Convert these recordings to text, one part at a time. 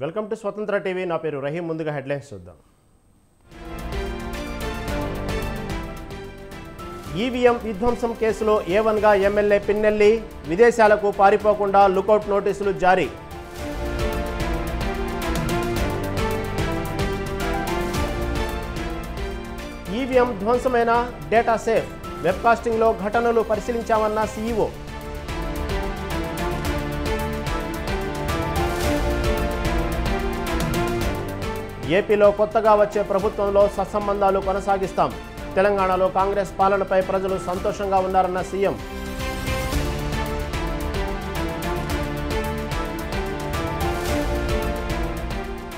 Welcome to స్వతంత్ర TV. నా పేరు రహీం. ముందుగా హెడ్లైన్స్ చూద్దాం. ఈవీఎం విధ్వంసం కేసులో A1గా ఎమ్మెల్యే పిన్నెల్లి, విదేశాలకు పారిపోకుండా లుకౌట్ నోటీసులు జారీ. ఈవీఎం ధ్వంసమైన డేటా సేఫ్, వెబ్కాస్టింగ్లో ఘటనలు పరిశీలించామన్న CEO. ఏపీలో కొత్తగా వచ్చే ప్రభుత్వంలో సత్సంబంధాలు కొనసాగిస్తాం. తెలంగాణలో కాంగ్రెస్ పాలనపై ప్రజలు సంతోషంగా ఉన్నారన్న సీఎం.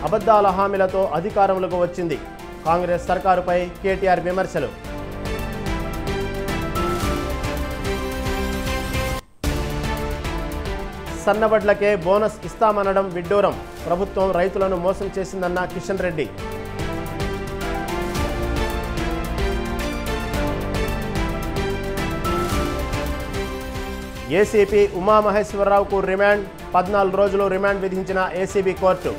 అబద్ధాల హామీలతో అధికారంలోకి వచ్చింది. కాంగ్రెస్ సర్కారుపై కేటీఆర్ విమర్శలు. సన్నబడ్లకే బోనస్ ఇస్తామనడం విడ్డూరం. ప్రభుత్వం రైతులను మోసం చేసిందన్న కిషన్ రెడ్డి. ఏసీపీ ఉమామహేశ్వరరావుకు రిమాండ్, 14 రోజులు రిమాండ్ విధించిన ఏసీబీ కోర్టు.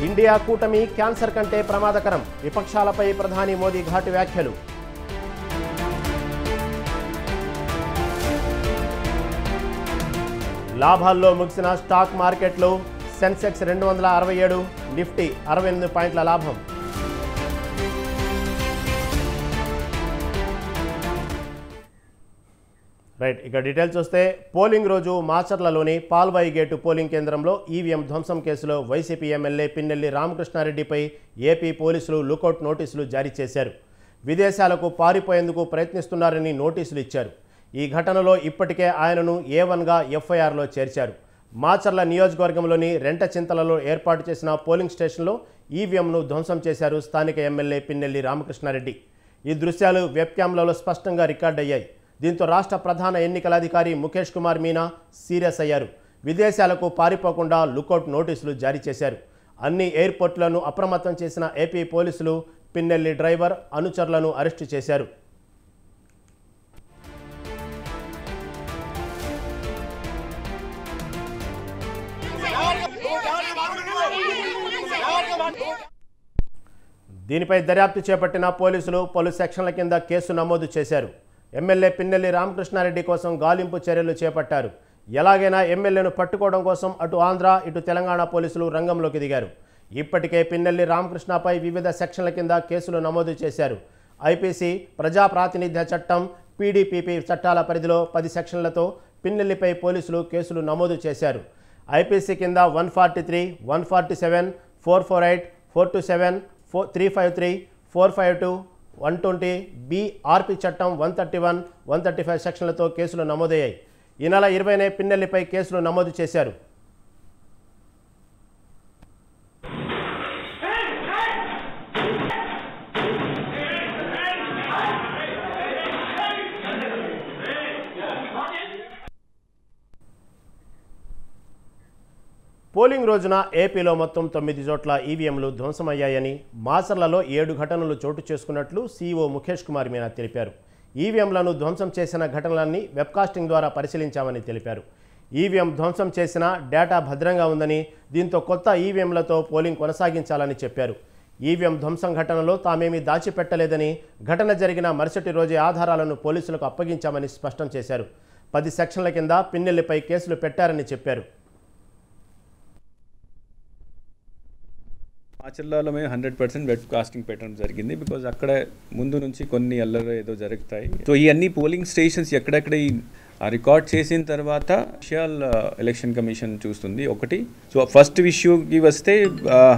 ఇండియా కూటమి క్యాన్సర్ కంటే ప్రమాదకరం. విపక్షాలపై ప్రధాని మోదీ ఘాటు వ్యాఖ్యలు. లాభాల్లో ముగిసిన స్టాక్ మార్కెట్లు. సెన్సెక్స్ 267, నిఫ్టీ 68 పాయింట్ల లాభం. రైట్, ఇక డీటెయిల్స్ చూస్తే పోలింగ్ రోజు మాచర్లలోని పాల్వాయి గేటు పోలింగ్ కేంద్రంలో ఈవీఎం ధ్వంసం కేసులో వైసీపీ ఎమ్మెల్యే పిన్నెల్లి రామకృష్ణారెడ్డిపై ఏపీ పోలీసులు లుకౌట్ నోటీసులు జారీ చేశారు. విదేశాలకు పారిపోయేందుకు ప్రయత్నిస్తున్నారని నోటీసులు ఇచ్చారు. ఈ ఘటనలో ఇప్పటికే ఆయనను A1గా FIRలో చేర్చారు. మాచర్ల నియోజకవర్గంలోని రెంటచింతలలో ఏర్పాటు చేసిన పోలింగ్ స్టేషన్లో ఈవీఎంను ధ్వంసం చేశారు స్థానిక ఎమ్మెల్యే పిన్నెల్లి రామకృష్ణారెడ్డి. ఈ దృశ్యాలు వెబ్క్యామ్లలో స్పష్టంగా రికార్డయ్యాయి. దీంతో రాష్ట్ర ప్రధాన ఎన్నికల అధికారి ముఖేష్ కుమార్ మీనా సీరియస్ అయ్యారు. విదేశాలకు పారిపోకుండా లుకౌట్ నోటీసులు జారీ చేశారు. అన్ని ఎయిర్పోర్టులను అప్రమత్తం చేసిన ఏపీ పోలీసులు పిన్నెల్లి డ్రైవర్, అనుచరులను అరెస్టు చేశారు. దీనిపై దర్యాప్తు చేపట్టిన పోలీసులు పలు సెక్షన్ల కింద కేసు నమోదు చేశారు. ఎమ్మెల్యే పిన్నెల్లి రామకృష్ణారెడ్డి కోసం గాలింపు చర్యలు చేపట్టారు. ఎలాగైనా ఎమ్మెల్యేను పట్టుకోవడం కోసం అటు ఆంధ్ర, ఇటు తెలంగాణ పోలీసులు రంగంలోకి దిగారు. ఇప్పటికే పిన్నెల్లి రామకృష్ణపై వివిధ సెక్షన్ల కింద కేసులు నమోదు చేశారు. ఐపీసీ, ప్రజా ప్రాతినిధ్య చట్టం, PDPP చట్టాల పరిధిలో 10 సెక్షన్లతో పిన్నెల్లిపై పోలీసులు కేసులు నమోదు చేశారు. ఐపీసీ కింద 143, 147, 448, 427, 353, 452, 120, BRP చట్టం 131, 135 సెక్షన్లతో కేసులు నమోదయ్యాయి. ఈ నెల 20నే పిన్నెల్లిపై కేసులు నమోదు చేశారు. పోలింగ్ రోజున ఏపీలో మొత్తం 9 చోట్ల ఈవీఎంలు ధ్వంసమయ్యాయని, మాచర్లలో 7 ఘటనలు చోటు చేసుకున్నట్లు CEO ముఖేష్ కుమార్ మీనా తెలిపారు. ఈవీఎంలను ధ్వంసం చేసిన ఘటనలన్నీ వెబ్కాస్టింగ్ ద్వారా పరిశీలించామని తెలిపారు. ఈవీఎం ధ్వంసం చేసిన డేటా భద్రంగా ఉందని, దీంతో కొత్త ఈవీఎంలతో పోలింగ్ కొనసాగించాలని చెప్పారు. ఈవీఎం ధ్వంసం ఘటనలో తామేమీ దాచిపెట్టలేదని, ఘటన జరిగిన మరుసటి రోజే ఆధారాలను పోలీసులకు అప్పగించామని స్పష్టం చేశారు. 10 సెక్షన్ల కింద పిన్నెల్లిపై కేసులు పెట్టారని చెప్పారు. మాచర్లలో మేము 100% వెబ్ కాస్టింగ్ పెట్టడం జరిగింది. బికాజ్ అక్కడ ముందు నుంచి కొన్ని అల్లరి ఏదో జరుగుతాయి. సో ఈ అన్ని పోలింగ్ స్టేషన్స్ ఎక్కడెక్కడ ఈ రికార్డ్ చేసిన తర్వాత స్పెషల్ ఎలక్షన్ కమిషన్ చూస్తుంది ఒకటి. సో ఫస్ట్ ఇష్యూకి వస్తే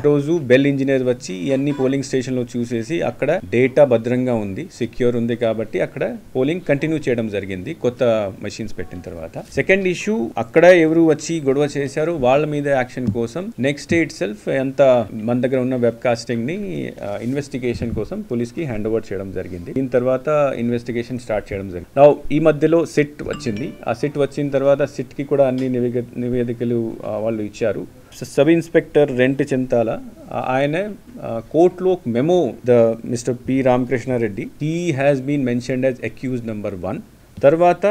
రోజు బెల్ ఇంజనీర్ వచ్చి ఇవన్నీ పోలింగ్ స్టేషన్లో చూసేసి అక్కడ డేటా భద్రంగా ఉంది, సెక్యూర్ ఉంది కాబట్టి అక్కడ పోలింగ్ కంటిన్యూ చేయడం జరిగింది కొత్త మెషిన్స్ పెట్టిన తర్వాత. సెకండ్ ఇష్యూ అక్కడ ఎవరు వచ్చి గొడవ చేశారో వాళ్ళ మీద యాక్షన్ కోసం నెక్స్ట్ డే ఇట్ సెల్ఫ్ ఎంత మన దగ్గర ఉన్న వెబ్ కాస్టింగ్ ని ఇన్వెస్టిగేషన్ కోసం పోలీస్ కి హ్యాండ్ ఓవర్ చేయడం జరిగింది. దీని తర్వాత ఇన్వెస్టిగేషన్ స్టార్ట్ చేయడం జరిగింది. నౌ ఈ మధ్యలో సిట్ వచ్చింది. ఆ సిట్ వచ్చిన తర్వాత సిట్ కి కూడా అన్ని నివేదికలు వాళ్ళు ఇచ్చారు. సబ్ ఇన్స్పెక్టర్ రెంట్ చింతాల ఆయన కోర్టులో memo the mister P Ramakrishna Reddy, he has been mentioned as accused number 1 తర్వాత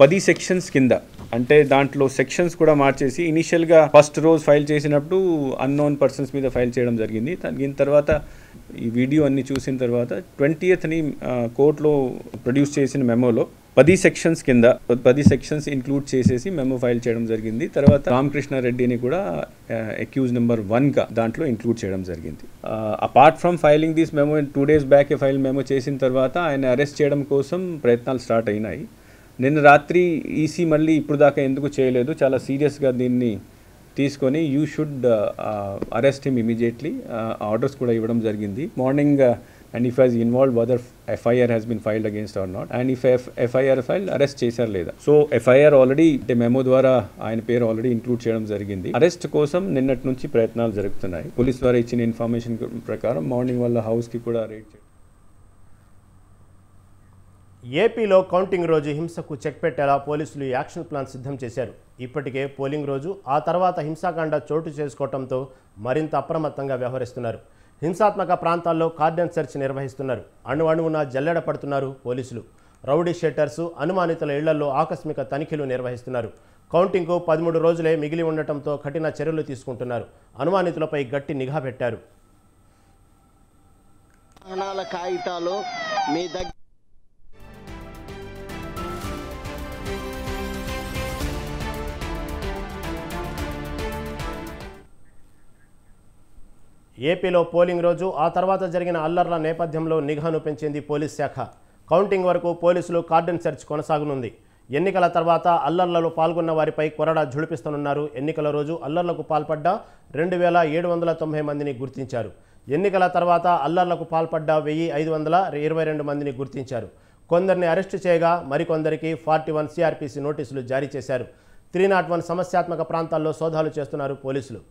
10 సెక్షన్స్ కింద, అంటే దాంట్లో సెక్షన్స్ కూడా మార్చేసి ఇనిషియల్గా ఫస్ట్ రోజు ఫైల్ చేసినప్పుడు అన్నోన్ పర్సన్స్ మీద ఫైల్ చేయడం జరిగింది. దీని తర్వాత ఈ వీడియో అన్ని చూసిన తర్వాత 20th కోర్టులో ప్రొడ్యూస్ చేసిన మెమోలో 10 సెక్షన్స్ కింద 10 సెక్షన్స్ ఇంక్లూడ్ చేసేసి మెమో ఫైల్ చేయడం జరిగింది. తర్వాత రామకృష్ణారెడ్డిని కూడా అక్యూజ్ నెంబర్ 1గా దాంట్లో ఇంక్లూడ్ చేయడం జరిగింది. Apart from filing this memo 2 days back file memo చేసిన తర్వాత ఆయన అరెస్ట్ చేయడం కోసం ప్రయత్నాలు స్టార్ట్ అయినాయి. నిన్న రాత్రి ఈసీ మళ్ళీ ఇప్పుడు దాకా ఎందుకు చేయలేదు, చాలా సీరియస్గా దీన్ని తీసుకొని you should arrest him immediately orders కూడా ఇవ్వడం జరిగింది. Morning and if has involve whether FIR has been filed against or not, and if FIR file arrest చేశారు లేదా. సో ఎఫ్ఐఆర్ ఆల్రెడీ అంటే మెమో ద్వారా ఆయన పేరు ఆల్రెడీ ఇంక్లూడ్ చేయడం జరిగింది. అరెస్ట్ కోసం నిన్నటి నుంచి ప్రయత్నాలు జరుగుతున్నాయి. పోలీస్ ద్వారా ఇచ్చిన ఇన్ఫర్మేషన్ ప్రకారం మార్నింగ్ వాళ్ళ హౌస్కి కూడా రేట్ చేయడం. ఏపీలో కౌంటింగ్ రోజు హింసకు చెక్ పెట్టేలా పోలీసులు యాక్షన్ ప్లాన్ సిద్ధం చేశారు. ఇప్పటికే పోలింగ్ రోజు, ఆ తర్వాత హింసాకాండ చోటు చేసుకోవడంతో మరింత అప్రమత్తంగా వ్యవహరిస్తున్నారు. హింసాత్మక ప్రాంతాల్లో కార్డన్ సెర్చ్ నిర్వహిస్తున్నారు. అణువణువున జల్లెడ పడుతున్నారు పోలీసులు. రౌడీ షీటర్స్, అనుమానితుల ఇళ్లలో ఆకస్మిక తనిఖీలు నిర్వహిస్తున్నారు. కౌంటింగ్కు 13 రోజులే మిగిలి ఉండటంతో కఠిన చర్యలు తీసుకుంటున్నారు. అనుమానితులపై గట్టి నిఘా పెట్టారు. కాగితాలు మీ దగ్గర ఏపీలో పోలింగ్ రోజు, ఆ తర్వాత జరిగిన అల్లర్ల నేపథ్యంలో నిఘాను పెంచింది పోలీస్ శాఖ. కౌంటింగ్ వరకు పోలీసులు కార్డన్ సెర్చ్ కొనసాగనుంది. ఎన్నికల తర్వాత అల్లర్లలో పాల్గొన్న వారిపై కొరడా ఝుళిపిస్తున్నారు. ఎన్నికల రోజు అల్లర్లకు పాల్పడ్డ 2790 మందిని గుర్తించారు. ఎన్నికల తర్వాత అల్లర్లకు పాల్పడ్డ 1522 మందిని గుర్తించారు. కొందరిని అరెస్టు చేయగా మరికొందరికి 41 సిఆర్పిసి నోటీసులు జారీ చేశారు. 301 సమస్యాత్మక ప్రాంతాల్లో సోదాలు చేస్తున్నారు పోలీసులు.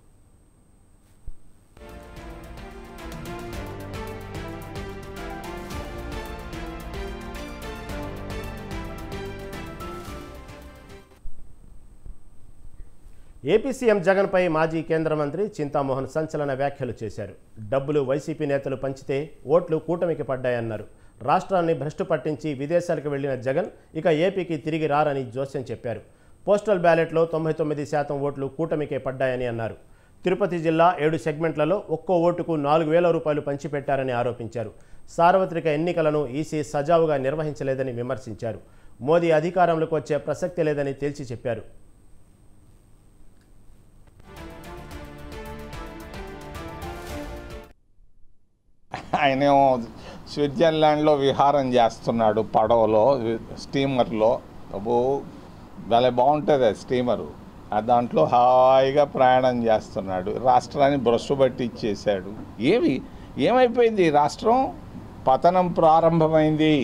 ఏపీ సీఎం జగన్పై మాజీ కేంద్ర మంత్రి చింతామోహన్ సంచలన వ్యాఖ్యలు చేశారు. డబ్బులు వైసీపీ నేతలు పంచితే ఓట్లు కూటమికి పడ్డాయన్నారు. రాష్ట్రాన్ని భ్రష్టు పట్టించి విదేశాలకు వెళ్లిన జగన్ ఇక ఏపీకి తిరిగి రారని జోస్యం చెప్పారు. పోస్టల్ బ్యాలెట్లో 99% ఓట్లు కూటమికే పడ్డాయని అన్నారు. తిరుపతి జిల్లా 7 సెగ్మెంట్లలో ఒక్కో ఓటుకు 4000 రూపాయలు పంచిపెట్టారని ఆరోపించారు. సార్వత్రిక ఎన్నికలను ఈసీ సజావుగా నిర్వహించలేదని విమర్శించారు. మోదీ అధికారంలోకి వచ్చే ప్రసక్తి లేదని తేల్చి చెప్పారు. ఆయనేమో స్విట్జర్లాండ్లో విహారం చేస్తున్నాడు పడవలో, స్టీమర్లో. అబ్బో భలే బాగుంటుంది స్టీమరు. దాంట్లో హాయిగా ప్రయాణం చేస్తున్నాడు. రాష్ట్రాన్ని బ్రష్ బట్టి ఇచ్చేశాడు. ఏమైపోయింది రాష్ట్రం? పతనం ప్రారంభమైంది.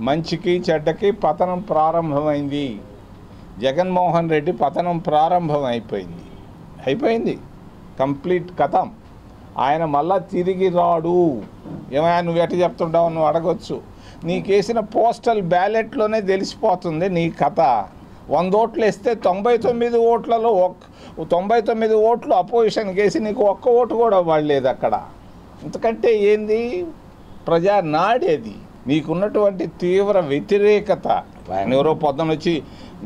మంచికి చెడ్డకి పతనం ప్రారంభమైంది. జగన్మోహన్ రెడ్డి పతనం ప్రారంభం అయిపోయింది. కంప్లీట్ కథం. ఆయన మళ్ళా తిరిగి రాడు. ఏమైనా నువ్వు ఎట్లా చెప్తుంటావు నువ్వు అడగొచ్చు. నీకేసిన పోస్టల్ బ్యాలెట్లోనే తెలిసిపోతుంది నీ కథ. 100 ఓట్లు వేస్తే 99 ఓట్లలో 99 ఓట్లు అపోజిషన్కి వేసి నీకు ఒక్క ఓటు కూడా పడలేదు అక్కడ. ఎందుకంటే ఏంది ప్రజా నాడేది. నీకున్నటువంటి తీవ్ర వ్యతిరేకత. ఆయన ఎవరో పొద్దున వచ్చి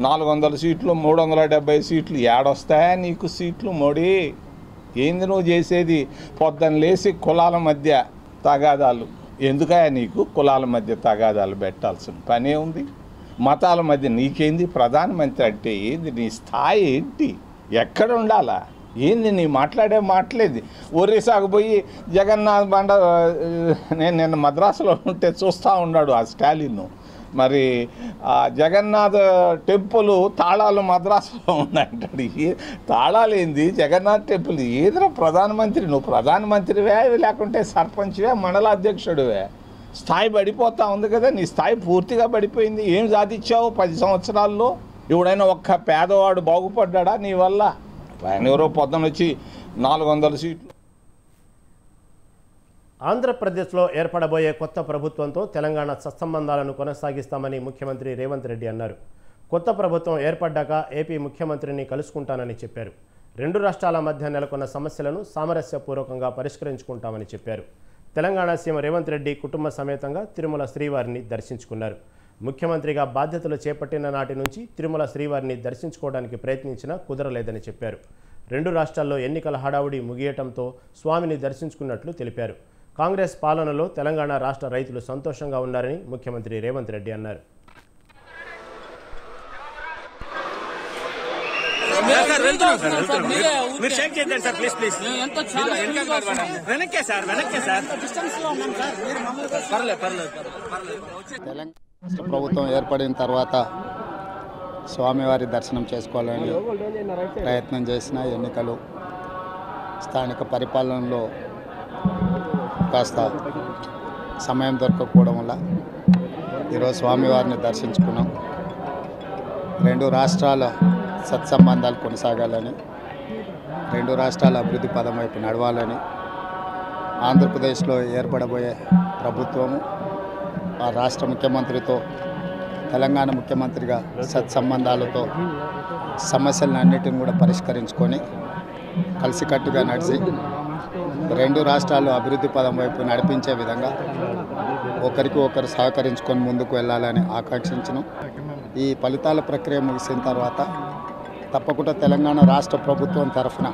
400 సీట్లు 370 సీట్లు ఏడొస్తాయా నీకు సీట్లు? మోడీ ఏంది నువ్వు చేసేది? పొద్దున్న లేసి కులాల మధ్య తగాదాలు. ఎందుకయా నీకు కులాల మధ్య తగాదాలు పెట్టాల్సిన పనే ఉంది? మతాల మధ్య నీకేంది? ప్రధానమంత్రి అంటే ఏంది? నీ స్థాయి ఏంటి? ఎక్కడ ఉండాలా? ఏంది నీ మాట్లాడేది? ఒరిస్సాకు పోయి జగన్నాథ్ బండ, నేను నిన్న మద్రాసులో ఉంటే చూస్తూ ఉన్నాడు ఆ స్టాలిన్. మరి జగన్నాథ్ టెంపుల్ తాళాలు మద్రాసులో ఉన్నాయంటాడు. తాళాలు ఏంది? జగన్నాథ్ టెంపుల్ ఏదైనా ప్రధానమంత్రి? నువ్వు ప్రధానమంత్రివే లేకుంటే సర్పంచ్వే, మండలాధ్యక్షుడివే. స్థాయి పడిపోతూ ఉంది కదా. నీ స్థాయి పూర్తిగా పడిపోయింది. ఏం సాధించావు 10 సంవత్సరాల్లో? ఎవడైనా ఒక్క పేదవాడు బాగుపడ్డా నీ వల్ల? ఆయన ఎవరో పొద్దున వచ్చి 400 సీట్లు. ఆంధ్రప్రదేశ్లో ఏర్పడబోయే కొత్త ప్రభుత్వంతో తెలంగాణ సత్సంబంధాలను కొనసాగిస్తామని ముఖ్యమంత్రి రేవంత్ రెడ్డి అన్నారు. కొత్త ప్రభుత్వం ఏర్పడ్డాక ఏపీ ముఖ్యమంత్రిని కలుసుకుంటానని చెప్పారు. 2 రాష్ట్రాల మధ్య నెలకొన్న సమస్యలను సామరస్యపూర్వకంగా పరిష్కరించుకుంటామని చెప్పారు. తెలంగాణ సీఎం రేవంత్ రెడ్డి కుటుంబ సమేతంగా తిరుమల శ్రీవారిని దర్శించుకున్నారు. ముఖ్యమంత్రిగా బాధ్యతలు చేపట్టిన నాటి నుంచి తిరుమల శ్రీవారిని దర్శించుకోవడానికి ప్రయత్నించినా కుదరలేదని చెప్పారు. 2 రాష్ట్రాల్లో ఎన్నికల హడావుడి ముగియటంతో స్వామిని దర్శించుకున్నట్లు తెలిపారు. కాంగ్రెస్ పాలనలో తెలంగాణ రాష్ట్ర రైతులు సంతోషంగా ఉన్నారని ముఖ్యమంత్రి రేవంత్ రెడ్డి అన్నారు. తెలంగాణ ప్రభుత్వం ఏర్పడిన తర్వాత స్వామివారి దర్శనం చేసుకోవాలని ప్రయత్నం చేసిన ఎన్నికలు స్థానిక పరిపాలనలో కాస్త సమయం దొరకకపోవడం వల్ల ఈరోజు స్వామివారిని దర్శించుకున్నాం. 2 రాష్ట్రాల సత్సంబంధాలు కొనసాగాలని, 2 రాష్ట్రాల అభివృద్ధి పదం వైపు నడవాలని, ఆంధ్రప్రదేశ్లో ఏర్పడబోయే ప్రభుత్వము ఆ రాష్ట్ర ముఖ్యమంత్రితో తెలంగాణ ముఖ్యమంత్రిగా సత్సంబంధాలతో సమస్యలన్నిటిని కూడా పరిష్కరించుకొని కలిసికట్టుగా నడిచి 2 రాష్ట్రాలు అభివృద్ధి పదం వైపు నడిపించే విధంగా ఒకరికి ఒకరు సహకరించుకొని ముందుకు వెళ్ళాలని ఆకాంక్షించను. ఈ ఫలితాల ప్రక్రియ ముగిసిన తర్వాత తప్పకుండా తెలంగాణ రాష్ట్ర ప్రభుత్వం తరఫున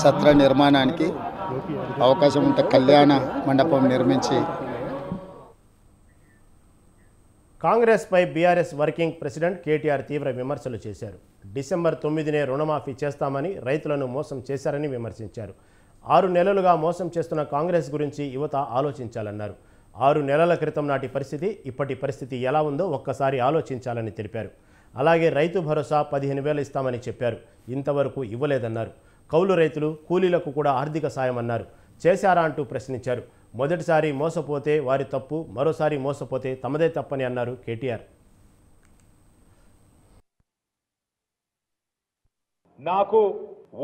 సత్ర నిర్మాణానికి అవకాశం ఉంటే కళ్యాణ మండపం నిర్మించి కాంగ్రెస్పై బీఆర్ఎస్ వర్కింగ్ ప్రెసిడెంట్ కేటీఆర్ తీవ్ర విమర్శలు చేశారు. డిసెంబర్ 9నే రుణమాఫీ చేస్తామని రైతులను మోసం చేశారని విమర్శించారు. 6 నెలలుగా మోసం చేస్తున్న కాంగ్రెస్ గురించి యువత ఆలోచించాలన్నారు. 6 నెలల క్రితం నాటి పరిస్థితి, ఇప్పటి పరిస్థితి ఎలా ఉందో ఒక్కసారి ఆలోచించాలని తెలిపారు. అలాగే రైతు భరోసా 15,000 ఇస్తామని చెప్పారు, ఇంతవరకు ఇవ్వలేదన్నారు. కౌలు రైతులు, కూలీలకు కూడా ఆర్థిక సాయం అన్నారు. చేశారా అంటూ ప్రశ్నించారు. మొదటిసారి మోసపోతే వారి తప్పు, మరోసారి మోసపోతే తమదే తప్పని అన్నారు కేటీఆర్. నాకు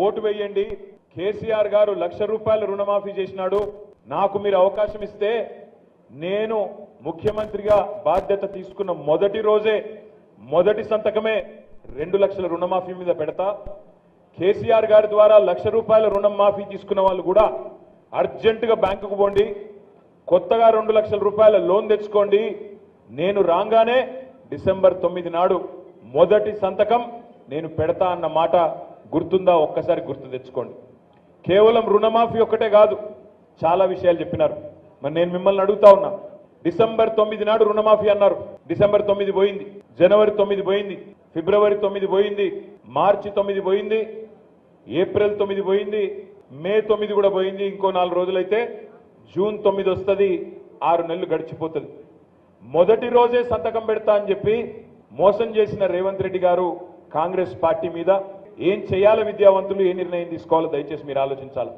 ఓటు వేయండి, కేసీఆర్ గారు ₹1,00,000 రుణమాఫీ చేసినాడు, నాకు మీరు అవకాశం ఇస్తే నేను ముఖ్యమంత్రిగా బాధ్యత తీసుకున్న మొదటి రోజే మొదటి సంతకమే 2 లక్షల రుణమాఫీ మీద పెడతా. కేసీఆర్ గారి ద్వారా ₹1,00,000 రుణం మాఫీ తీసుకున్న వాళ్ళు కూడా అర్జెంటుగా బ్యాంకుకు పోండి, కొత్తగా ₹2,00,000 లోన్ తెచ్చుకోండి. నేను రాగానే డిసెంబర్ 9 నాడు మొదటి సంతకం నేను పెడతా అన్న మాట గుర్తుందా? ఒక్కసారి గుర్తు తెచ్చుకోండి. కేవలం రుణమాఫీ ఒక్కటే కాదు, చాలా విషయాలు చెప్పినారు. మరి నేను మిమ్మల్ని అడుగుతా ఉన్నా, డిసెంబర్ 9 నాడు రుణమాఫీ అన్నారు, డిసెంబర్ 9 పోయింది, జనవరి 9 పోయింది, ఫిబ్రవరి 9 పోయింది, మార్చి 9 పోయింది, ఏప్రిల్ 9 పోయింది, మే 9 కూడా పోయింది. ఇంకో 4 రోజులైతే జూన్ 9 వస్తుంది. 6 నెలలు గడిచిపోతుంది. మొదటి రోజే సంతకం పెడతా అని చెప్పి మోసం చేసిన రేవంత్ రెడ్డి గారు కాంగ్రెస్ పార్టీ మీద ఏం చేయాలో విద్యావంతులు ఏ నిర్ణయం తీసుకోవాలో దయచేసి మీరు ఆలోచించాలి.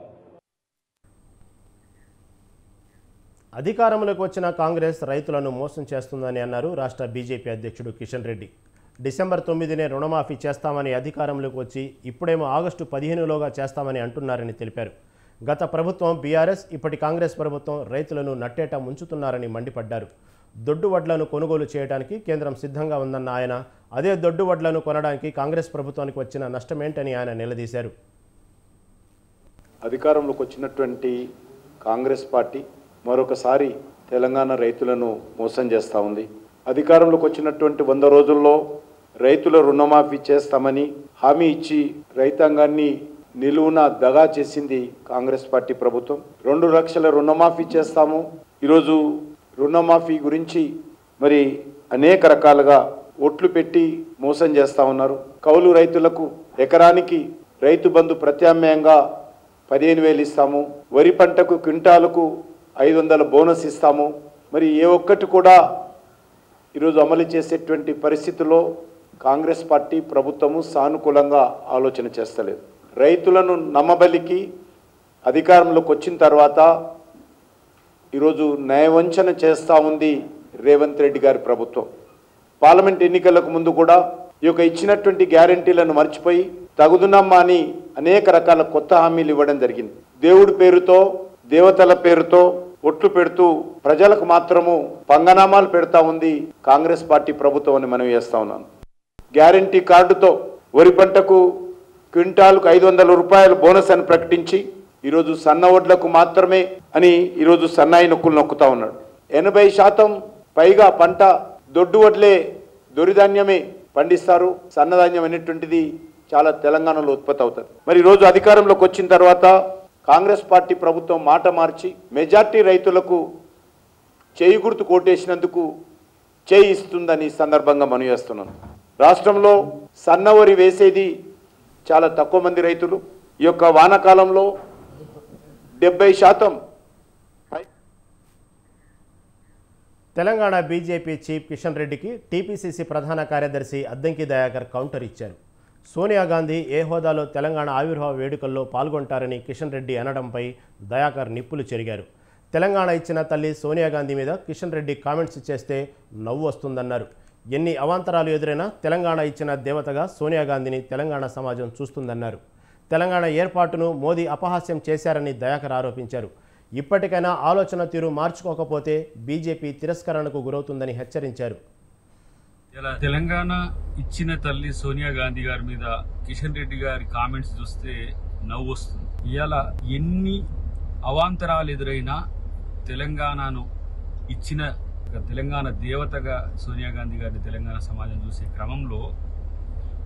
అధికారంలోకి వచ్చిన కాంగ్రెస్ రైతులను మోసం చేస్తుందని అన్నారు రాష్ట్ర బీజేపీ అధ్యక్షుడు కిషన్ రెడ్డి. డిసెంబర్ 9నే రుణమాఫీ చేస్తామని అధికారంలోకి వచ్చి ఇప్పుడేమో ఆగస్టు 15లోగా చేస్తామని అంటున్నారని తెలిపారు. గత ప్రభుత్వం బీఆర్ఎస్, ఇప్పటి కాంగ్రెస్ ప్రభుత్వం రైతులను నట్టేట ముంచుతున్నారని మండిపడ్డారు. దొడ్డు వడ్లను కొనుగోలు చేయడానికి కేంద్రం సిద్ధంగా ఉందన్న ఆయన, అదే దొడ్డు వడ్లను కొనడానికి కాంగ్రెస్ ప్రభుత్వానికి వచ్చిన నష్టమేంటని ఆయన నిలదీశారు. అధికారంలోకి వచ్చినటువంటి కాంగ్రెస్ పార్టీ మరొకసారి తెలంగాణ రైతులను మోసం చేస్తూ ఉంది. అధికారంలోకి వచ్చినటువంటి 100 రోజుల్లో రైతుల రుణమాఫీ చేస్తామని హామీ ఇచ్చి రైతాంగాన్ని నిలువున దగా చేసింది కాంగ్రెస్ పార్టీ ప్రభుత్వం. 2 లక్షల రుణమాఫీ చేస్తాము. ఈరోజు రుణమాఫీ గురించి మరి అనేక రకాలుగా ఓట్లు పెట్టి మోసం చేస్తూ ఉన్నారు. కౌలు రైతులకు ఎకరానికి రైతు బంధు ప్రత్యామ్నాయంగా 15,000 ఇస్తాము, వరి పంటకు క్వింటాలకు 500 బోనస్ ఇస్తాము. మరి ఏ ఒక్కటి కూడా ఈరోజు అమలు చేసేటువంటి పరిస్థితుల్లో కాంగ్రెస్ పార్టీ ప్రభుత్వము సానుకూలంగా ఆలోచన చేస్తలేదు. రైతులను నమ్మబలికి అధికారంలోకి వచ్చిన తర్వాత ఈరోజు న్యాయవంచన చేస్తూ ఉంది రేవంత్ రెడ్డి గారి ప్రభుత్వం. పార్లమెంట్ ఎన్నికలకు ముందు కూడా ఈ యొక్క ఇచ్చినటువంటి గ్యారంటీలను మర్చిపోయి తగుదునమ్మా అని అనేక రకాల కొత్త హామీలు ఇవ్వడం జరిగింది. దేవుడి పేరుతో, దేవతల పేరుతో ఒట్లు పెడుతూ ప్రజలకు మాత్రము పంగనామాలు పెడతా ఉంది కాంగ్రెస్ పార్టీ ప్రభుత్వం అని మనం చేస్తా ఉన్నాను. గ్యారంటీ కార్డుతో వరి పంటకు క్వింటాల్కు ₹500 బోనస్ అని ప్రకటించి ఈరోజు సన్న వడ్లకు మాత్రమే అని ఈరోజు సన్నాయి నొక్కులు నొక్కుతా ఉన్నాడు. 80% పైగా పంట దొడ్డు వడ్లే దొరిధాన్యమే పండిస్తారు. సన్నధాన్యం అనేటువంటిది చాలా తెలంగాణలో ఉత్పత్తి అవుతుంది. మరి ఈరోజు అధికారంలోకి వచ్చిన తర్వాత కాంగ్రెస్ పార్టీ ప్రభుత్వం మాట మార్చి మెజార్టీ రైతులకు చేయి గుర్తు కోటేసినందుకు చేయి ఇస్తుందని సందర్భంగా మనవి చేస్తున్నాను. రాష్ట్రంలో సన్నవరి వేసేది చాలా తక్కువ మంది రైతులు. ఈ యొక్క వానాకాలంలో 70% తెలంగాణ బీజేపీ చీఫ్ కిషన్ రెడ్డికి టీపీసీసీ ప్రధాన కార్యదర్శి అద్దంకి దయాకర్ కౌంటర్ ఇచ్చారు. సోనియా గాంధీ ఏ హోదాలో తెలంగాణ ఆవిర్భావ వేడుకల్లో పాల్గొంటారని కిషన్ రెడ్డి అనడంపై దయాకర్ నిప్పులు చెరిగారు. తెలంగాణ ఇచ్చిన తల్లి సోనియా గాంధీ మీద కిషన్ రెడ్డి కామెంట్స్ చేస్తే నవ్వు వస్తుందన్నారు. ఎన్ని అవాంతరాలు ఎదురైనా తెలంగాణ ఇచ్చిన దేవతగా సోనియా గాంధీని తెలంగాణ సమాజం చూస్తుందన్నారు. తెలంగాణ ఏర్పాటును మోదీ అపహాస్యం చేశారని దయాకర్ ఆరోపించారు. ఇప్పటికైనా ఆలోచన తీరు మార్చుకోకపోతే బీజేపీ తిరస్కరణకు గురవుతుందని హెచ్చరించారు. ఇలా తెలంగాణ ఇచ్చిన తల్లి సోనియా గాంధీ గారి మీద కిషన్ రెడ్డి గారి కామెంట్స్ చూస్తే నవ్వు వస్తుంది. ఇలా ఎన్ని అవాంతరాలు ఎదురైనా తెలంగాణను ఇచ్చిన తెలంగాణ దేవతగా సోనియా గాంధీ గారిని తెలంగాణ సమాజం చూసే క్రమంలో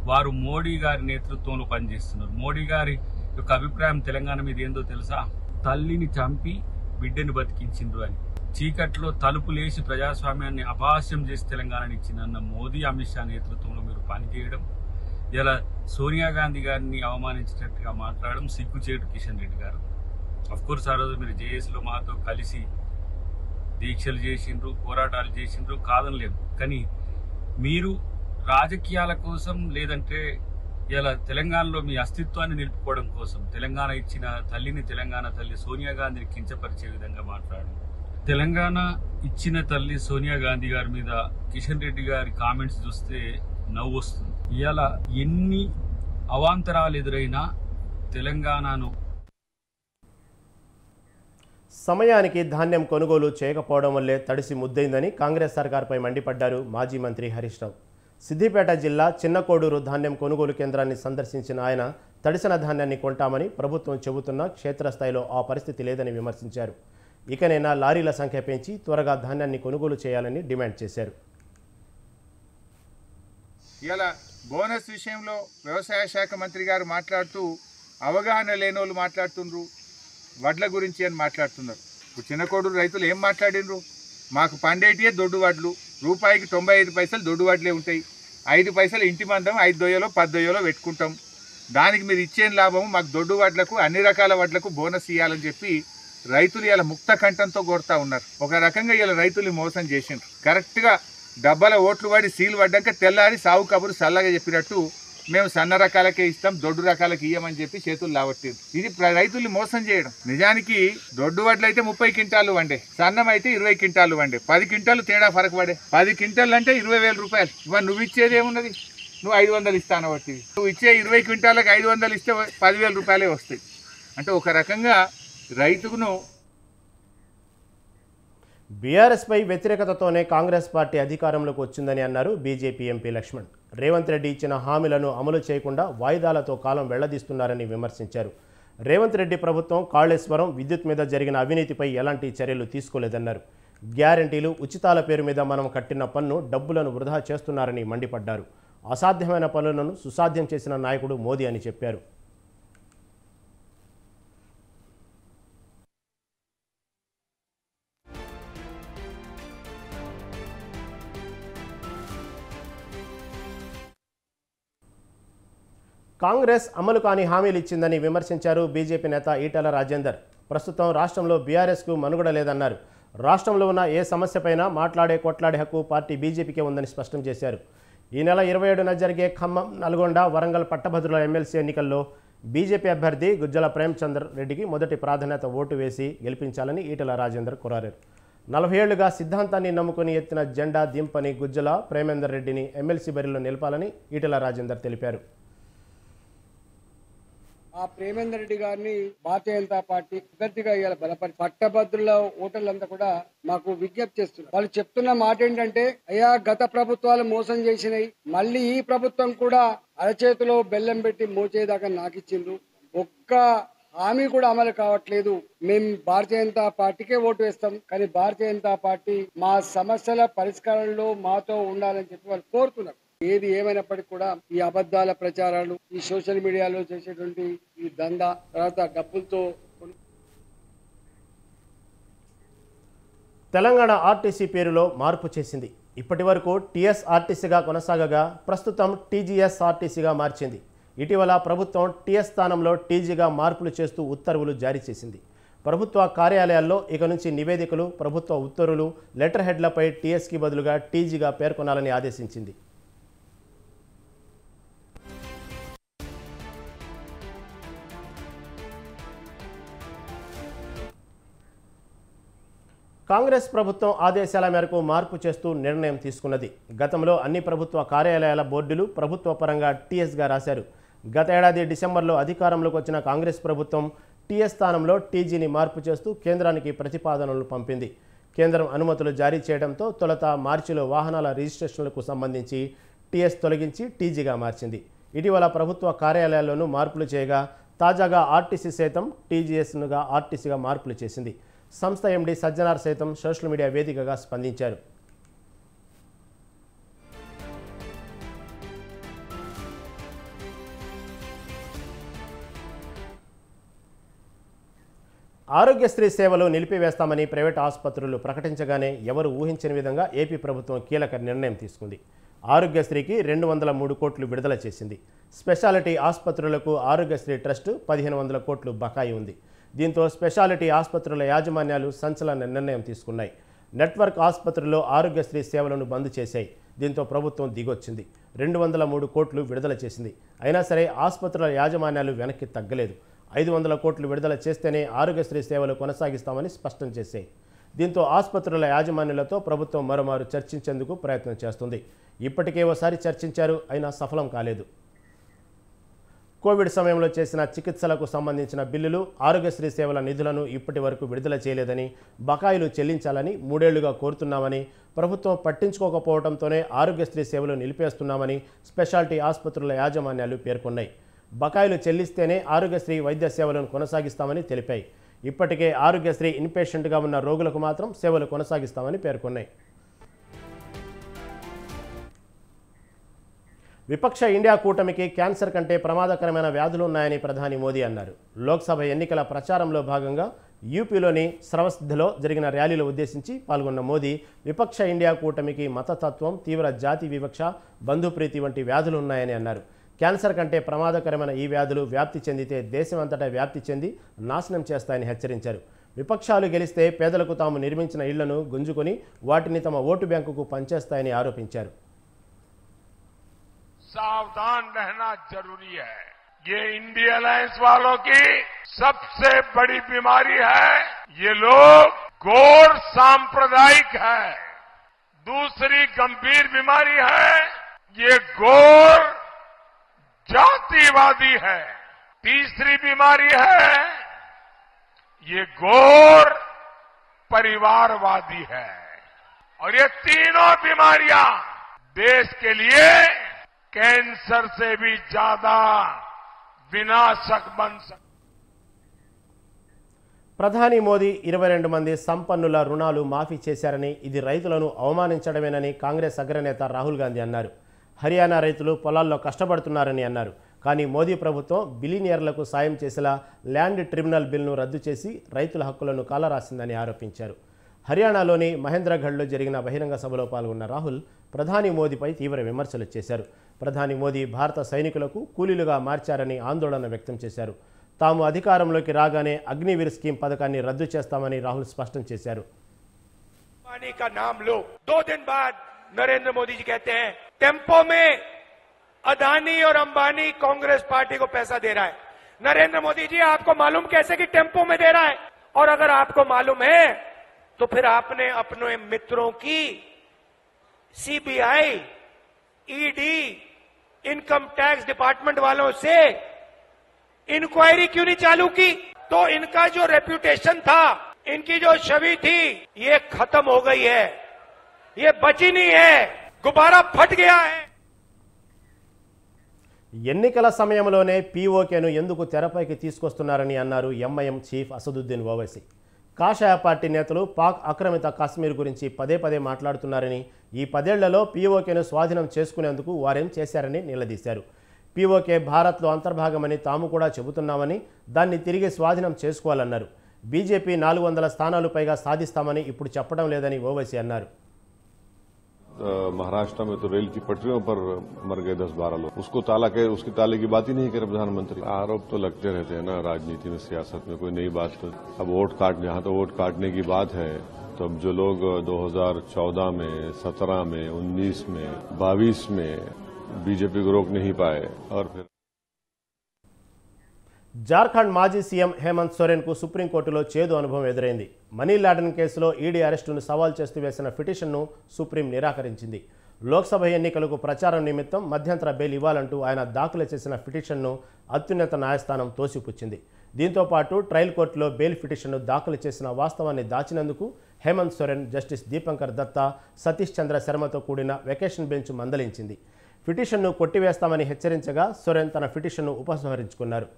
వారు మోడీ గారి నేతృత్వంలో పనిచేస్తున్నారు. మోడీ గారి యొక్క అభిప్రాయం తెలంగాణ మీద ఏందో తెలుసా? తల్లిని చంపి బిడ్డని బతికించిండ్రు అని. చీకట్లో తలుపులేసి ప్రజాస్వామ్యాన్ని అపహాస్యం చేసి తెలంగాణని ఇచ్చిన మోదీ అమిత్ షా నేతృత్వంలో మీరు పనిచేయడం, ఇలా సోనియా గాంధీ గారిని అవమానించినట్టుగా మాట్లాడడం సిగ్గుచేటు కిషన్ రెడ్డి గారు. అఫ్కోర్స్ ఆ రోజు మీరు జేఏసీలో మాతో కలిసి దీక్షలు చేసిండ్రు, పోరాటాలు చేసిండ్రు, కాదనలేము. కానీ మీరు రాజకీయాల కోసం లేదంటే ఇలా తెలంగాణలో మీ అస్తిత్వాన్ని నిలుపుకోవడం కోసం తెలంగాణ ఇచ్చిన తల్లిని, తెలంగాణ తల్లి సోనియా గాంధీని కించపరిచే విధంగా మాట్లాడడం. తెలంగాణ ఇచ్చిన తల్లి సోనియా గాంధీ గారి మీద కిషన్ రెడ్డి గారి కామెంట్స్ చూస్తే నవ్వు వస్తుంది. ఇలా ఎన్ని అవాంతరాలు ఎదురైనా తెలంగాణను సమయానికి ధాన్యం కొనుగోలు చేయకపోవడం వల్లే తడిసి ముద్దైందని కాంగ్రెస్ సర్కార్పై మండిపడ్డారు మాజీ మంత్రి హరీష్ రావు. సిద్దిపేట జిల్లా చిన్నకోడూరు ధాన్యం కొనుగోలు కేంద్రాన్ని సందర్శించిన ఆయన తడిసిన ధాన్యాన్ని కొంటామని ప్రభుత్వం చెబుతున్నా క్షేత్రస్థాయిలో ఆ పరిస్థితి లేదని విమర్శించారు. ఇకనైనా లారీల సంఖ్య పెంచి త్వరగా ధాన్యాన్ని కొనుగోలు చేయాలని డిమాండ్ చేశారు. ఇలా బోనస్ విషయంలో వ్యవసాయ శాఖ మంత్రి గారు మాట్లాడుతూ అవగాహన లేని వాళ్ళు మాట్లాడుతుండ్రు, వడ్ల గురించి అని మాట్లాడుతున్నారు. ఇప్పుడు చిన్నకోడూరు రైతులు ఏం మాట్లాడినరు? మాకు పండేటియే దొడ్డు వడ్లు, రూపాయికి 95 పైసలు దొడ్డు వడ్లే ఉంటాయి. 5 పైసలు ఇంటి మందం 5 దొయ్యలో 10 దొయ్యలో పెట్టుకుంటాం. దానికి మీరు ఇచ్చేం లాభము? మాకు దొడ్డు వడ్లకు అన్ని రకాల వడ్లకు బోనస్ ఇవ్వాలని చెప్పి రైతులు ఇలా ముక్త కంఠంతో కొడతా ఉన్నారు. ఒక రకంగా ఇలా రైతులు మోసం చేసిండ్రు. కరెక్ట్గా డబ్బాల ఓట్లు పడి సీలు పడ్డాక తెల్లారి సాగు కబురు సల్లగా చెప్పినట్టు మేము సన్న రకాలకే ఇస్తాం, దొడ్డు రకాలకి ఇయ్యమని చెప్పి చేతులు లావట్టారు. ఇది రైతుల్ని మోసం చేయడం. నిజానికి దొడ్డు వడ్లు అయితే 30 క్వింటాలు వండే, సన్నం అయితే 20 క్వింటాలు వండే, 10 క్వింటాలు తేడా ఫరక పడే. 10 క్వింటాలు అంటే 20,000 రూపాయలు. ఇవాళ నువ్వు ఇచ్చేది ఏమున్నది? నువ్వు 500 ఇస్తాను బట్టి నువ్వు ఇచ్చే 20 క్వింటాలకు 500 ఇస్తే 10,000 రూపాయలే వస్తాయి. అంటే ఒక రకంగా రైతును బీఆర్ఎస్పై వ్యతిరేకతతోనే కాంగ్రెస్ పార్టీ అధికారంలోకి వచ్చిందని అన్నారు బీజేపీ ఎంపీ లక్ష్మణ్. రేవంత్ రెడ్డి ఇచ్చిన హామీలను అమలు చేయకుండా వాయిదాలతో కాలం వెళ్లదీస్తున్నారని విమర్శించారు. రేవంత్ రెడ్డి ప్రభుత్వం కాళేశ్వరం, విద్యుత్ మీద జరిగిన అవినీతిపై ఎలాంటి చర్యలు తీసుకోలేదన్నారు. గ్యారంటీలు, ఉచితాల పేరు మీద మనం కట్టిన పన్ను డబ్బులను వృధా చేస్తున్నారని మండిపడ్డారు. అసాధ్యమైన పనులను సుసాధ్యం చేసిన నాయకుడు మోదీ అని చెప్పారు. కాంగ్రెస్ అమలు కాని హామీలు ఇచ్చిందని విమర్శించారు బీజేపీ నేత ఈటెల రాజేందర్. ప్రస్తుతం రాష్ట్రంలో బీఆర్ఎస్కు మనుగడ లేదన్నారు. రాష్ట్రంలో ఉన్న ఏ సమస్యపైనా కొట్లాడే హక్కు పార్టీ బీజేపీకే ఉందని స్పష్టం చేశారు. ఈ నెల 27న జరిగే ఖమ్మం, నల్గొండ, వరంగల్ పట్టభద్రుల ఎమ్మెల్సీ ఎన్నికల్లో బీజేపీ అభ్యర్థి గుజ్జల ప్రేమచంద్ర రెడ్డికి మొదటి ప్రాధాన్యత ఓటు వేసి గెలిపించాలని ఈటెల రాజేందర్ కోరారు. 40 ఏళ్లుగా సిద్ధాంతాన్ని నమ్ముకుని ఎత్తిన జెండా దింపని గుజ్జల ప్రేమేందర్ రెడ్డిని ఎమ్మెల్సీ బరిలో నిలపాలని ఈటెల రాజేందర్ తెలిపారు. ఆ ప్రేమేందర్ రెడ్డి గారిని భారతీయ జనతా పార్టీ అభ్యర్థిగా ఇవాళ బలపరి పట్టభద్రుల ఓటర్లంతా కూడా మాకు విజ్ఞప్తి చేస్తున్నారు. వాళ్ళు చెప్తున్న మాట ఏంటంటే, అయ్యా గత ప్రభుత్వాలు మోసం చేసినాయి, మళ్ళీ ఈ ప్రభుత్వం కూడా అరచేతిలో బెల్లం పెట్టి మోచేదాకా నాకిచ్చిండ్రు, ఒక్క హామీ కూడా అమలు కావట్లేదు. మేము భారతీయ జనతా పార్టీకే ఓటు వేస్తాం, కానీ భారతీయ జనతా పార్టీ మా సమస్యల పరిష్కారంలో మాతో ఉండాలని చెప్పి వాళ్ళు కోరుతున్నారు. ఏది ఏమైనప్పటికీ కూడా ఈ అబద్ధాల ప్రచారాలు, ఈ సోషల్ మీడియాలో చేసేటువంటి ఈ దందా, తర్వాత డబ్బులతో తెలంగాణ ఆర్టీసీ పేరులో మార్పు చేసింది. ఇప్పటి వరకు టీఎస్ఆర్టీసీగా కొనసాగగా ప్రస్తుతం టీజీఎస్ఆర్టీసీగా మార్చింది. ఇటీవల ప్రభుత్వం టీఎస్ స్థానంలో టీజీగా మార్పులు చేస్తూ ఉత్తర్వులు జారీ చేసింది. ప్రభుత్వ కార్యాలయాల్లో ఇక నుంచి నివేదికలు, ప్రభుత్వ ఉత్తర్వులు, లెటర్ హెడ్లపై టీఎస్కి బదులుగా టీజీగా పేర్కొనాలని ఆదేశించింది. కాంగ్రెస్ ప్రభుత్వం ఆదేశాల మేరకు మార్పు చేస్తూ నిర్ణయం తీసుకున్నది. గతంలో అన్ని ప్రభుత్వ కార్యాలయాల బోర్డులు ప్రభుత్వ పరంగా టీఎస్గా రాశారు. గత ఏడాది డిసెంబర్లో అధికారంలోకి వచ్చిన కాంగ్రెస్ ప్రభుత్వం టీఎస్ స్థానంలో టీజీని మార్పు చేస్తూ కేంద్రానికి ప్రతిపాదనలు పంపింది. కేంద్రం అనుమతులు జారీ చేయడంతో తొలుత మార్చిలో వాహనాల రిజిస్ట్రేషన్లకు సంబంధించి టీఎస్ తొలగించి టీజీగా మార్చింది. ఇటీవల ప్రభుత్వ కార్యాలయాల్లోనూ మార్పులు చేయగా తాజాగా ఆర్టీసీ సైతం టీజీఎస్నుగా ఆర్టీసీగా మార్పులు చేసింది. సంస్థ ఎండీ సజ్జనార్ సైతం సోషల్ మీడియా వేదికగా స్పందించారు. ఆరోగ్యశ్రీ సేవలు నిలిపివేస్తామని ప్రైవేట్ ఆసుపత్రులు ప్రకటించగానే ఎవరు ఊహించని విధంగా ఏపీ ప్రభుత్వం కీలక నిర్ణయం తీసుకుంది. ఆరోగ్యశ్రీకి 203 కోట్లు విడుదల చేసింది. స్పెషాలిటీ ఆసుపత్రులకు ఆరోగ్యశ్రీ ట్రస్టు 1500 కోట్లు బకాయి ఉంది. దీంతో స్పెషాలిటీ ఆసుపత్రుల యాజమాన్యాలు సంచలన నిర్ణయం తీసుకున్నాయి. నెట్వర్క్ ఆసుపత్రుల్లో ఆరోగ్యశ్రీ సేవలను బంద్ చేశాయి. దీంతో ప్రభుత్వం దిగొచ్చింది. 203 కోట్లు విడుదల చేసింది. అయినా సరే ఆసుపత్రుల యాజమాన్యాలు వెనక్కి తగ్గలేదు. 500 కోట్లు విడుదల చేస్తేనే ఆరోగ్యశ్రీ సేవలు కొనసాగిస్తామని స్పష్టం చేశాయి. దీంతో ఆసుపత్రుల యాజమాన్యాలతో ప్రభుత్వం మరోమారు చర్చించేందుకు ప్రయత్నం చేస్తుంది. ఇప్పటికే ఓసారి చర్చించారు, అయినా సఫలం కాలేదు. కోవిడ్ సమయంలో చేసిన చికిత్సలకు సంబంధించిన బిల్లులు, ఆరోగ్యశ్రీ సేవల నిధులను ఇప్పటి వరకు విడుదల చేయలేదని, బకాయిలు చెల్లించాలని 3 ఏళ్లుగా కోరుతున్నామని, ప్రభుత్వం పట్టించుకోకపోవడంతోనే ఆరోగ్యశ్రీ సేవలు నిలిపేస్తున్నామని స్పెషాలిటీ ఆసుపత్రుల యాజమాన్యాలు పేర్కొన్నాయి. బకాయిలు చెల్లిస్తేనే ఆరోగ్యశ్రీ వైద్య సేవలను కొనసాగిస్తామని తెలిపాయి. ఇప్పటికే ఆరోగ్యశ్రీ ఇన్పేషెంట్గా ఉన్న రోగులకు మాత్రం సేవలు కొనసాగిస్తామని పేర్కొన్నాయి. విపక్ష ఇండియా కూటమికి క్యాన్సర్ కంటే ప్రమాదకరమైన వ్యాధులు ఉన్నాయని ప్రధాని మోదీ అన్నారు. లోక్సభ ఎన్నికల ప్రచారంలో భాగంగా యూపీలోని స్రవస్ధిలో జరిగిన ర్యాలీలో ఉద్దేశించి పాల్గొన్న మోదీ విపక్ష ఇండియా కూటమికి మతతత్వం, తీవ్ర జాతి వివక్ష, బంధుప్రీతి వంటి వ్యాధులు ఉన్నాయని అన్నారు. క్యాన్సర్ కంటే ప్రమాదకరమైన ఈ వ్యాధులు వ్యాప్తి చెందితే దేశమంతటా వ్యాప్తి చెంది నాశనం చేస్తాయని హెచ్చరించారు. విపక్షాలు గెలిస్తే పేదలకు తాము నిర్మించిన ఇళ్లను గుంజుకొని వాటిని తమ ఓటు బ్యాంకుకు పంచేస్తాయని ఆరోపించారు. सावधान रहना जरूरी है। ये इंडिया अलायंस वालों की सबसे बड़ी बीमारी है। ये लोग घोर सांप्रदायिक है। दूसरी गंभीर बीमारी है, ये घोर जातिवादी है। तीसरी बीमारी है, ये घोर परिवारवादी है। और ये तीनों बीमारियां देश के लिए कैंसर से भी ज्यादा विनाशक बन सकती। ప్రధాని మోదీ 22 మంది సంపన్నుల రుణాలు మాఫీ చేశారని, ఇది రైతులను అవమానించడమేనని కాంగ్రెస్ అగ్రనేత రాహుల్ గాంధీ అన్నారు. హర్యానా రైతులు పొలాల్లో కష్టపడుతున్నారని అన్నారు. కానీ మోదీ ప్రభుత్వం బిలినియర్లకు సాయం చేసేలా ల్యాండ్ ట్రిబ్యునల్ బిల్ను రద్దు చేసి రైతుల హక్కులను కాలరాసిందని ఆరోపించారు. హర్యానాలోని మహేంద్రగఢ్లో జరిగిన బహిరంగ సభలో పాల్గొన్న రాహుల్ ప్రధాని మోదీపై తీవ్ర విమర్శలు చేశారు. ప్రధాని మోదీ భారత సైనికులకు కూలీలుగా మార్చారని ఆందోళన వ్యక్తం చేశారు. తాము అధికారంలోకి రాగానే అగ్నివీర్ స్కీమ్ పథకాన్ని రద్దు చేస్తామని రాహుల్ స్పష్టం చేశారు. पानी का नाम लो, 2 दिन बाद नरेंद्र मोदी जी कहते हैं टेम्पो में अदानी और अंबानी कांग्रेस पार्टी को पैसा दे रहा है। नरेंद्र मोदी जी आपको मालूम कैसे कि टेम्पो में दे रहा है? और अगर आपको मालूम है तो फिर आपने अपने मित्रों की CBI, ED, income tax department वालों से इंक्वायरी क्यों नहीं चालू की? तो इनका जो रेप्यूटेशन था, इनकी जो छवि थी, ये खत्म हो गई है, ये बची नहीं है, गुब्बारा फट गया है। ఎన్నికల సమయంలోనే పీఓకేను ఎందుకు తెరపైకి తీసుకొస్తున్నారని అన్నారు ఎంఐఎం చీఫ్ అసదుద్దీన్ ఓవైసీ. కాషాయ పార్టీ నేతలు పాక్ ఆక్రమిత కాశ్మీర్ గురించి పదే పదే మాట్లాడుతున్నారని, ఈ 10 ఏళ్లలో పీఓకేను స్వాధీనం చేసుకునేందుకు వారేం చేశారని నిలదీశారు. పీఓకే భారత్లో అంతర్భాగమని తాము కూడా చెబుతున్నామని, దాన్ని తిరిగి స్వాధీనం చేసుకోవాలన్నారు. బీజేపీ 400 స్థానాలు పైగా సాధిస్తామని ఇప్పుడు చెప్పడం లేదని ఓవైసీ అన్నారు. महाराष्ट्र में तो रेल की पटरियों पर मर गए 10-12 लोग, उसको उसकी ताले की बात ही नहीं करे प्रधानमंत्री. आरोप तो लगते रहते हैं ना राजनीति में, सियासत में, कोई नई बात तो. अब जहां तो वोट काटने की बात है, तो अब जो लोग 2014 में, 17 में, 19 में, 22 में बीजेपी को रोक नहीं पाए और फिर జార్ఖండ్ మాజీ సీఎం హేమంత్ సోరెన్కు సుప్రీంకోర్టులో చేదు అనుభవం ఎదురైంది. మనీ లాండరింగ్ కేసులో ఈడీ అరెస్టును సవాల్ చేస్తూ వేసిన పిటిషన్ను సుప్రీం నిరాకరించింది. లోక్సభ ఎన్నికలకు ప్రచారం నిమిత్తం మధ్యంతర బెయిల్ ఇవ్వాలంటూ ఆయన దాఖలు చేసిన పిటిషన్ను అత్యున్నత న్యాయస్థానం తోసిపుచ్చింది. దీంతో పాటు ట్రయల్ కోర్టులో బెయిల్ పిటిషన్ను దాఖలు చేసిన వాస్తవాన్ని దాచినందుకు హేమంత్ సోరెన్ జస్టిస్ దీపంకర్ దత్తా, సతీష్ చంద్ర శర్మతో కూడిన వెకేషన్ బెంచ్ మందలించింది. పిటిషన్ను కొట్టివేస్తామని హెచ్చరించగా సోరెన్ తన పిటిషన్ను ఉపసంహరించుకున్నారు.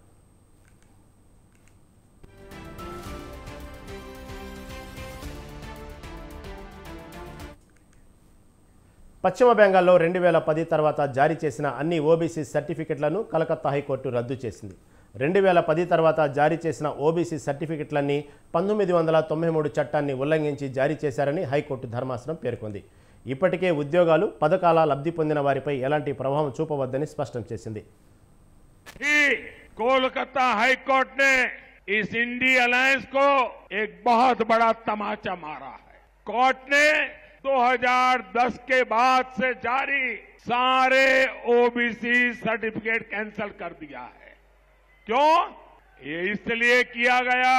పశ్చిమ బెంగాల్లో 2010 తర్వాత జారీ చేసిన అన్ని ఓబీసీ సర్టిఫికెట్లను కలకత్తా హైకోర్టు రద్దు చేసింది. 2010 తర్వాత జారీ చేసిన ఓబీసీ సర్టిఫికెట్లన్నీ 1993 చట్టాన్ని ఉల్లంఘించి జారీ చేశారని హైకోర్టు ధర్మాసనం పేర్కొంది. ఇప్పటికే ఉద్యోగాలు, పథకాల లబ్ధి పొందిన వారిపై ఎలాంటి ప్రభావం చూపవద్దని స్పష్టం చేసింది. कोलकाता हाईकोर्ट ने इस इंडी अलायंस को एक बहुत बड़ा तमाचा मारा है. कोर्ट ने 2010 के बाद से जारी सारे ओबीसी सर्टिफिकेट कैंसिल कर दिया है. क्यों? ये इसलिए किया गया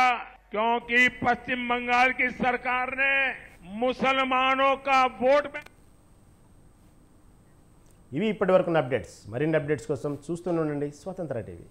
क्योंकि पश्चिम बंगाल की सरकार ने मुसलमानों का वोट बैंक. ఇవి ఇప్పటివరకున్న అప్డేట్స్. మరిన్ని అప్డేట్స్ కోసం చూస్తూనే ఉండండి స్వతంత్ర టీవీ.